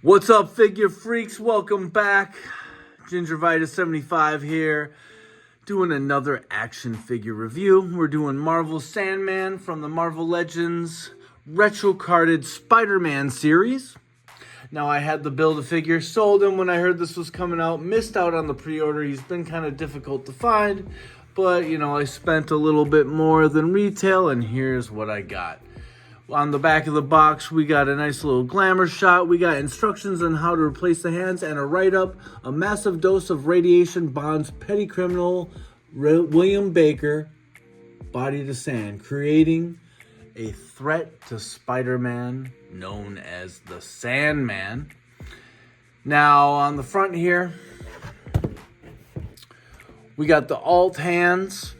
What's up, figure freaks? Welcome back. Gingervitis75 here, doing another action figure review. We're doing Marvel Sandman from the Marvel Legends retro-carded Spider-Man series. Now, I had the Build-A-Figure, sold him when I heard this was coming out, missed out on the pre-order. He's been kind of difficult to find, but, you know, I spent a little bit more than retail, and here's what I got. On the back of the box, we got a nice little glamour shot. We got instructions on how to replace the hands and a write-up. A massive dose of radiation bonds petty criminal William Baker body to sand, creating a threat to Spider-Man known as the Sandman. Now, on the front here, we got the alt hands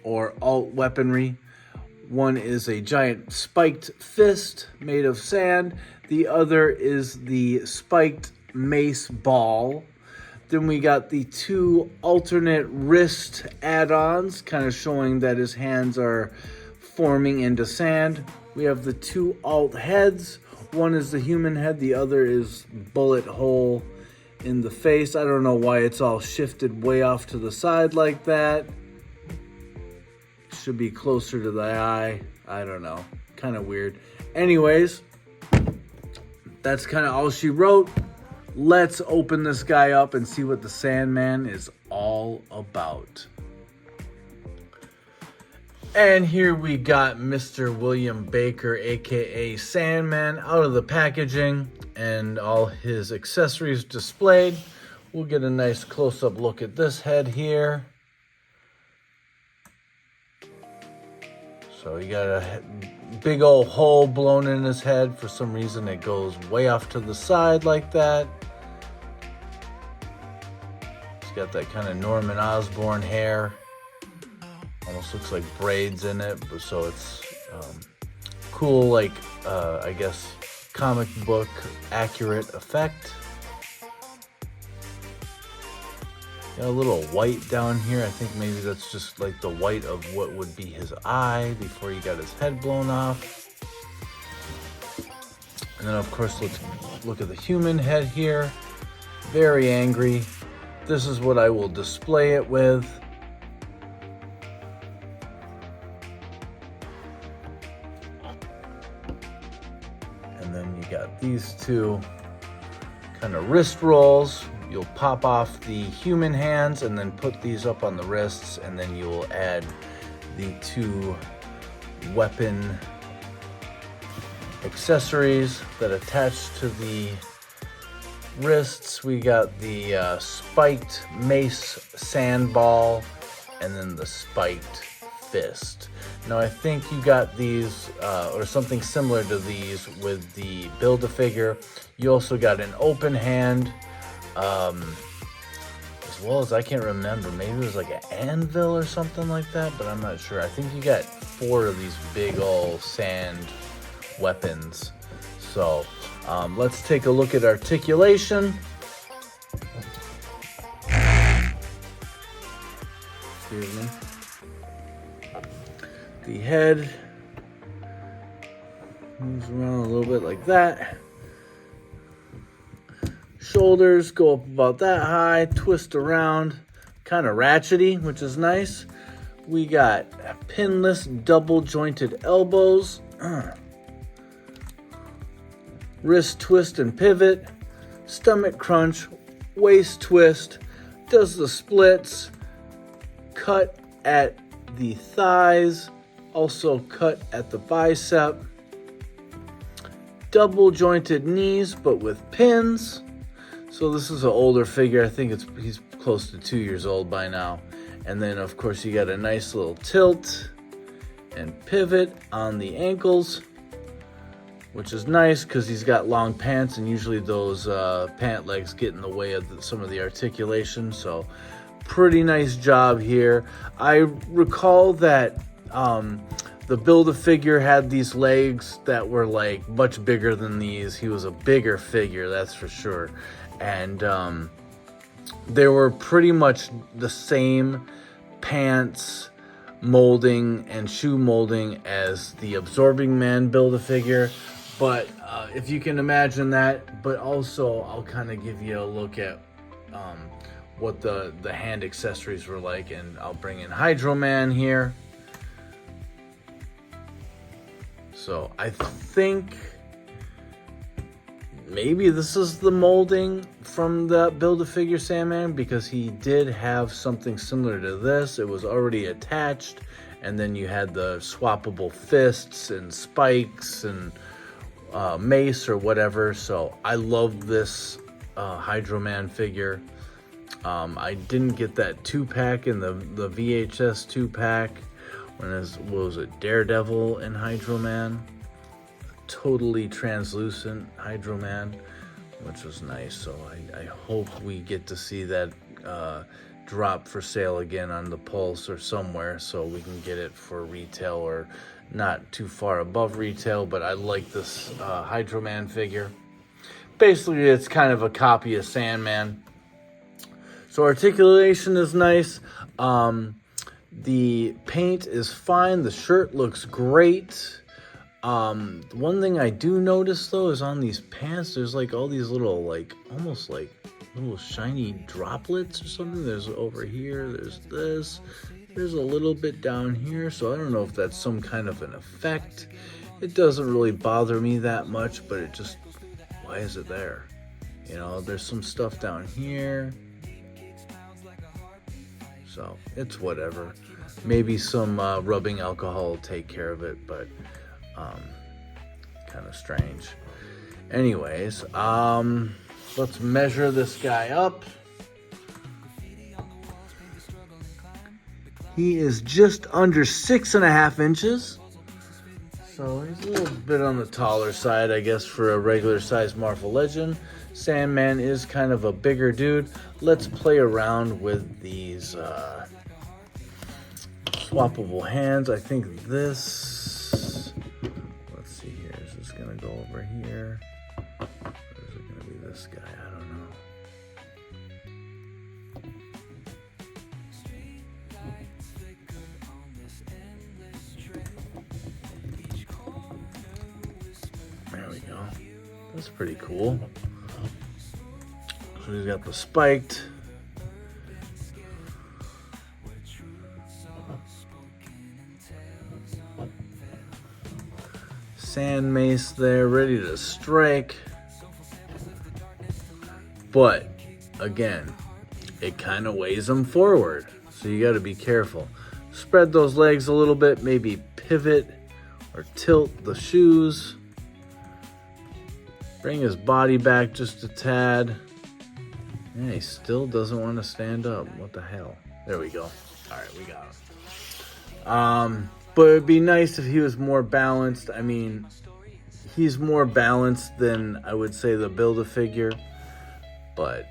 or alt weaponry. One is a giant spiked fist made of sand. The other is the spiked mace ball. Then we got the two alternate wrist add-ons, kind of showing that his hands are forming into sand. We have the two alt heads. One is the human head. The other is bullet hole in the face. I don't know why it's all shifted way off to the side like that. Should be closer to the eye. I don't know. Kind of weird. Anyways, that's kind of all she wrote. Let's open this guy up and see what the Sandman is all about. And here we got Mr. William Baker, aka Sandman, out of the packaging and all his accessories displayed. We'll get a nice close-up look at this head here. So he got a big old hole blown in his head. For some reason, it goes way off to the side like that. He's got that kind of Norman Osborn hair. Almost looks like braids in it, but so it's cool, like I guess comic book accurate effect. Got a little white down here. I think maybe that's just like the white of what would be his eye before he got his head blown off. And then of course, let's look at the human head here. Very angry. This is what I will display it with. And then you got these two kind of wrist rolls. You'll pop off the human hands and then put these up on the wrists, and then you'll add the two weapon accessories that attach to the wrists. We got the spiked mace sandball and then the spiked fist. Now I think you got these or something similar to these with the Build-A-Figure. You also got an open hand, as well as, I can't remember, maybe it was like an anvil or something like that, but I'm not sure. I think you got 4 of these big old sand weapons. So let's take a look at articulation. Excuse me. The head moves around a little bit like that. Shoulders go up about that high, twist around, kind of ratchety, which is nice. We got pinless double jointed elbows, wrist twist and pivot, stomach crunch, waist twist, does the splits, cut at the thighs, also cut at the bicep, double jointed knees but with pins. So this is an older figure. I think he's close to 2 years old by now. And then of course you got a nice little tilt and pivot on the ankles, which is nice because he's got long pants, and usually those pant legs get in the way of some of the articulation. So pretty nice job here. I recall that the Build-A-Figure had these legs that were like much bigger than these. He was a bigger figure, that's for sure. And they were pretty much the same pants molding and shoe molding as the Absorbing Man Build-A-Figure, But if you can imagine that, but also I'll kind of give you a look at what the hand accessories were like, and I'll bring in Hydro Man here. So I think maybe this is the molding from the Build-A-Figure Sandman, because he did have something similar to this. It was already attached, and then you had the swappable fists and spikes and mace or whatever. So I love this Hydro Man figure. I didn't get that 2-pack in the VHS 2-pack when what was it, Daredevil and Hydro Man. Totally translucent Hydro Man, which was nice. So I hope we get to see that drop for sale again on the Pulse or somewhere, so we can get it for retail or not too far above retail. But I like this Hydro Man figure. Basically, it's kind of a copy of Sandman. So articulation is nice. The paint is fine. The shirt looks great. One thing I do notice though is on these pants, there's like all these little, like, almost like little shiny droplets or something. There's over here, there's this, there's a little bit down here. So I don't know if that's some kind of an effect. It doesn't really bother me that much, but it just, why is it there? You know, there's some stuff down here. So it's whatever. Maybe some rubbing alcohol will take care of it, but kind of strange. Anyways, let's measure this guy up. He is just under 6.5 inches. So he's a little bit on the taller side, I guess, for a regular size Marvel Legend. Sandman is kind of a bigger dude. Let's play around with these swappable hands. I think this, let's see here, is this gonna go over here? Or is it gonna be this guy? I don't know. There we go. That's pretty cool. So he's got the spiked. Sand mace there, ready to strike. But again, it kind of weighs him forward, so you got to be careful. Spread those legs a little bit, maybe pivot or tilt the shoes. Bring his body back just a tad. Yeah, he still doesn't want to stand up. What the hell? There we go. All right, we got him. But it'd be nice if he was more balanced. I mean, he's more balanced than, I would say, the Build-A-Figure. But,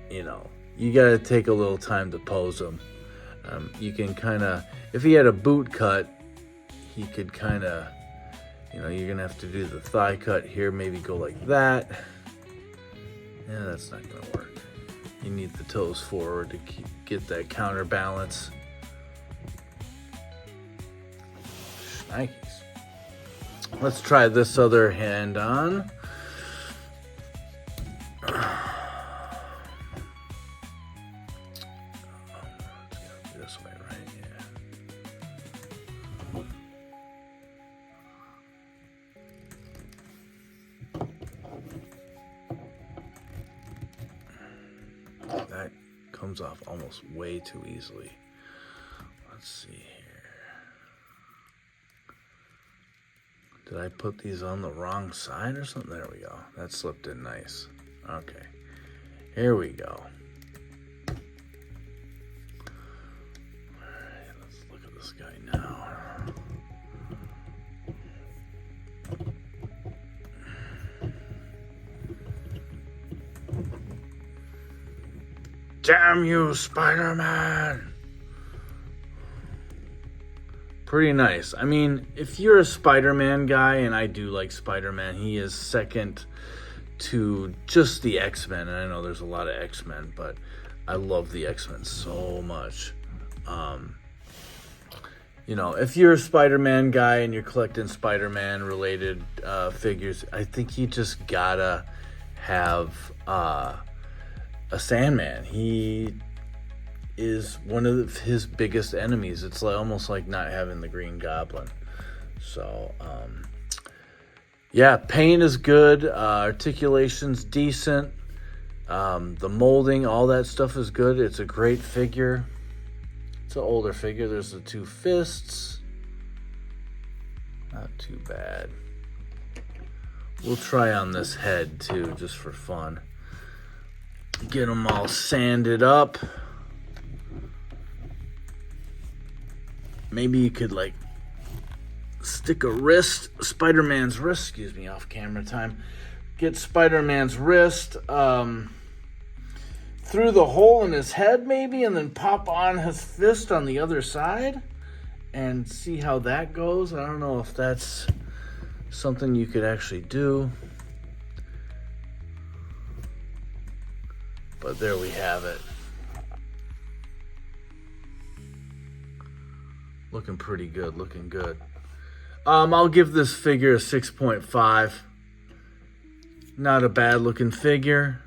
you know, you got to take a little time to pose him. You can kind of, if he had a boot cut, he could kind of, you know, you're going to have to do the thigh cut here. Maybe go like that. Yeah, that's not going to work. You need the toes forward to get that counterbalance. Nikes. Let's try this other hand on. This way, right? Yeah. That comes off almost way too easily. Let's see here. Did I put these on the wrong side or something? There we go. That slipped in nice. Okay. Here we go. Alright, let's look at this guy now. Damn you, Spider-Man! Pretty nice. I mean, if you're a Spider-Man guy, and I do like Spider-Man, he is second to just the X-Men. And I know there's a lot of X-Men, but I love the X-Men so much. you know, if you're a Spider-Man guy and you're collecting Spider-Man related figures, I think you just gotta have a Sandman. He is one of his biggest enemies. It's like almost like not having the Green Goblin. So, yeah, paint is good. Articulation's decent. The molding, all that stuff is good. It's a great figure. It's an older figure. There's the two fists. Not too bad. We'll try on this head too, just for fun. Get them all sanded up. Maybe you could like stick a wrist, Spider-Man's wrist, excuse me, off camera time. Get Spider-Man's wrist through the hole in his head maybe, and then pop on his fist on the other side and see how that goes. I don't know if that's something you could actually do, but there we have it. Looking pretty good, looking good. I'll give this figure a 6.5. Not a bad looking figure.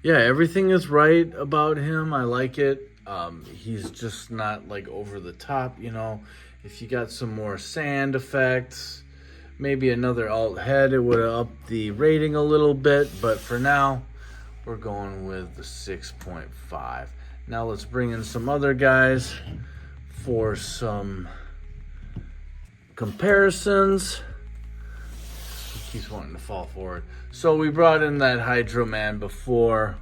Yeah, everything is right about him. I like it. He's just not like over the top, you know. If you got some more sand effects, maybe another alt head, it would have upped the rating a little bit. But for now, we're going with the 6.5. Now let's bring in some other guys for some comparisons. He keeps wanting to fall forward. So we brought in that Hydro Man before.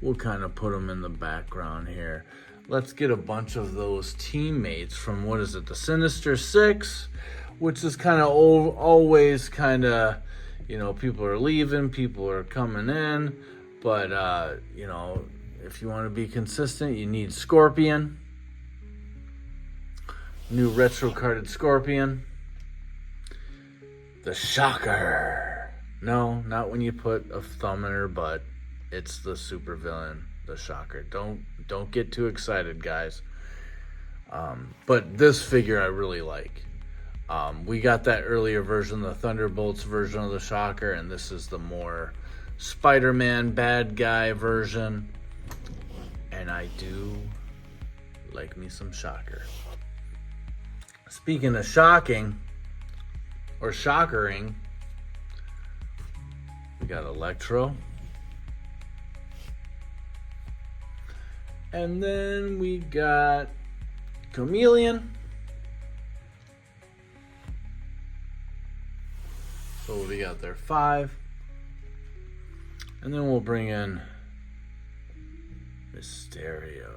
We'll kind of put him in the background here. Let's get a bunch of those teammates from, what is it, the Sinister Six, which is kind of always kind of, you know, people are leaving, people are coming in, but, you know, if you want to be consistent, you need Scorpion. New retro carded Scorpion. The Shocker. No, not when you put a thumb in her butt. It's the super villain, the Shocker. Don't get too excited, guys. But this figure I really like. We got that earlier version, the Thunderbolts version of the Shocker, and this is the more Spider-Man bad guy version. And I do like me some Shocker. Speaking of shocking, or shockering, we got Electro. And then we got Chameleon. So what we got there? 5. And then we'll bring in Mysterio.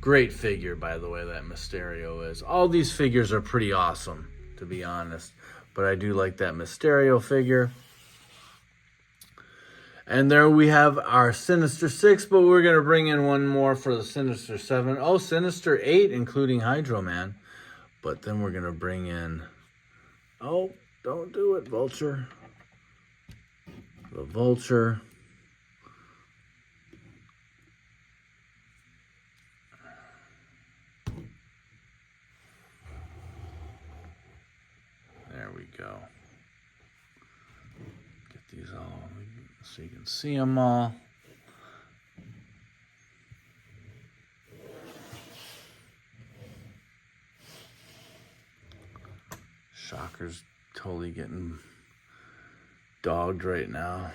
Great figure, by the way, that Mysterio is. All these figures are pretty awesome, to be honest. But I do like that Mysterio figure. And there we have our Sinister 6, but we're going to bring in one more for the Sinister 7. Oh, Sinister 8, including Hydro Man. But then we're going to bring in... Oh, don't do it, Vulture. The Vulture. There we go. Get these all so you can see them all. Shocker's totally getting dogged right now.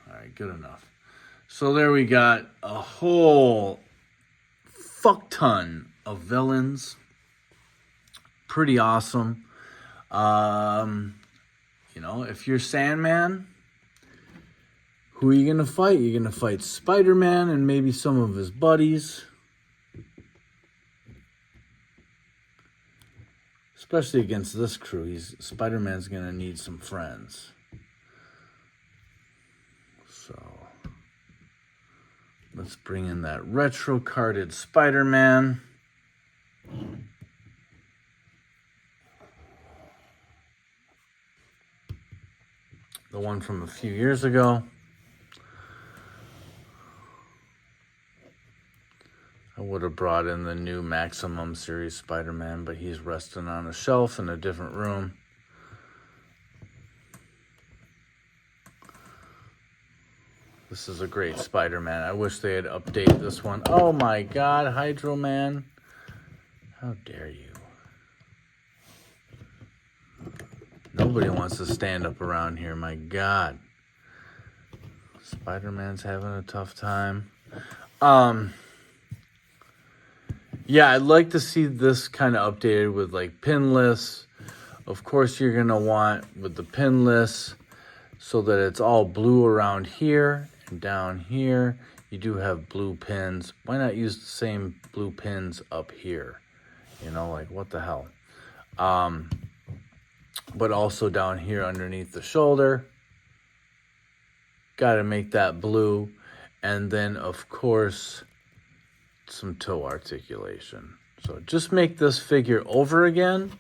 All right, good enough. So there we got a whole fuck ton of villains. Pretty awesome. You know, if you're Sandman, who are you going to fight? You're going to fight Spider-Man and maybe some of his buddies. Especially against this crew. Spider-Man's going to need some friends. So, let's bring in that retro-carded Spider-Man. the one from a few years ago. I would have brought in the new Maximum Series Spider-Man, but he's resting on a shelf in a different room. This is a great Spider-Man. I wish they had updated this one. Oh my God, Hydro Man. How dare you? Nobody wants to stand up around here, my God. Spider-Man's having a tough time. Yeah, I'd like to see this kind of updated with like pinless. Of course, you're going to want with the pinless so that it's all blue around here and down here. You do have blue pins. Why not use the same blue pins up here? You know, like what the hell? But also down here underneath the shoulder. Got to make that blue. And then, of course, some toe articulation. So just make this figure over again.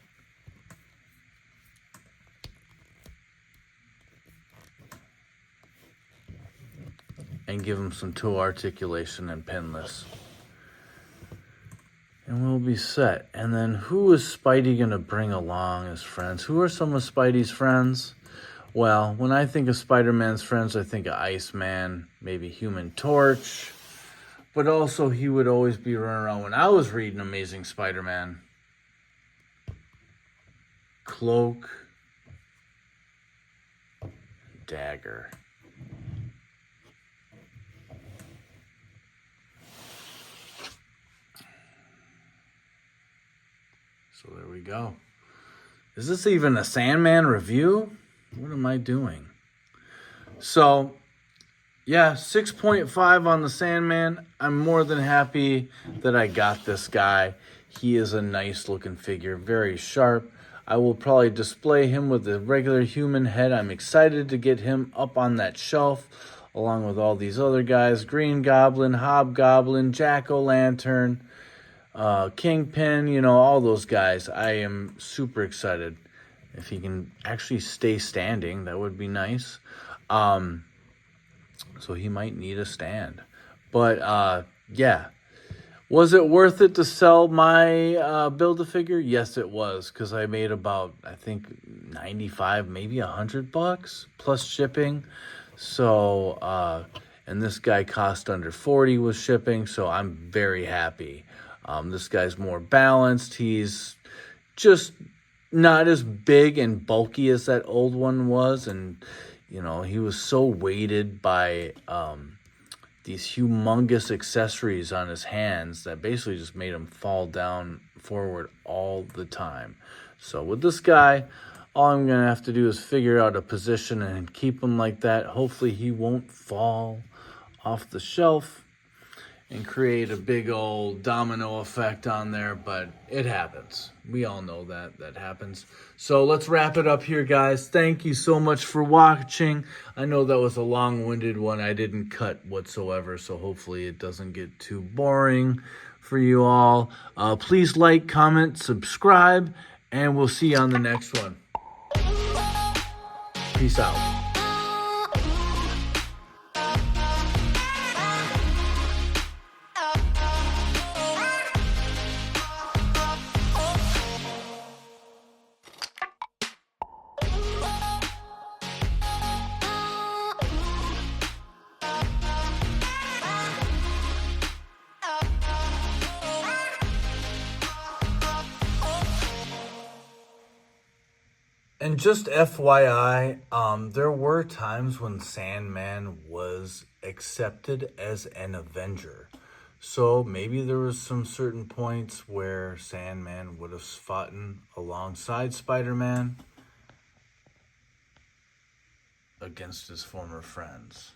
And give him some toe articulation and pinless. And we'll be set. And then who is Spidey going to bring along as friends? Who are some of Spidey's friends? Well, when I think of Spider-Man's friends, I think of Iceman, maybe Human Torch. But also, he would always be running around when I was reading Amazing Spider-Man. Cloak. Dagger. So there we go. Is this even a Sandman review? What am I doing? So, yeah, 6.5 on the Sandman. I'm more than happy that I got this guy. He is a nice looking figure, very sharp. I will probably display him with a regular human head. I'm excited to get him up on that shelf along with all these other guys. Green Goblin, Hobgoblin, Jack-O-Lantern, Kingpin, you know, all those guys. I am super excited. If he can actually stay standing, that would be nice. So he might need a stand. But, yeah. Was it worth it to sell my Build-A-Figure? Yes, it was. Because I made about, I think, 95, maybe $100 plus shipping. So, and this guy cost under 40 with shipping. So I'm very happy. This guy's more balanced. He's just not as big and bulky as that old one was. And, you know, he was so weighted by these humongous accessories on his hands that basically just made him fall down forward all the time. So with this guy, all I'm going to have to do is figure out a position and keep him like that. Hopefully he won't fall off the shelf and create a big old domino effect on there, but it happens. We all know that happens. So let's wrap it up here, guys. Thank you so much for watching. I know that was a long-winded one. I didn't cut whatsoever, so hopefully it doesn't get too boring for you all. Please like, comment, subscribe, and we'll see you on the next one. Peace out. And just FYI, there were times when Sandman was accepted as an Avenger. So maybe there was some certain points where Sandman would have fought alongside Spider-Man against his former friends.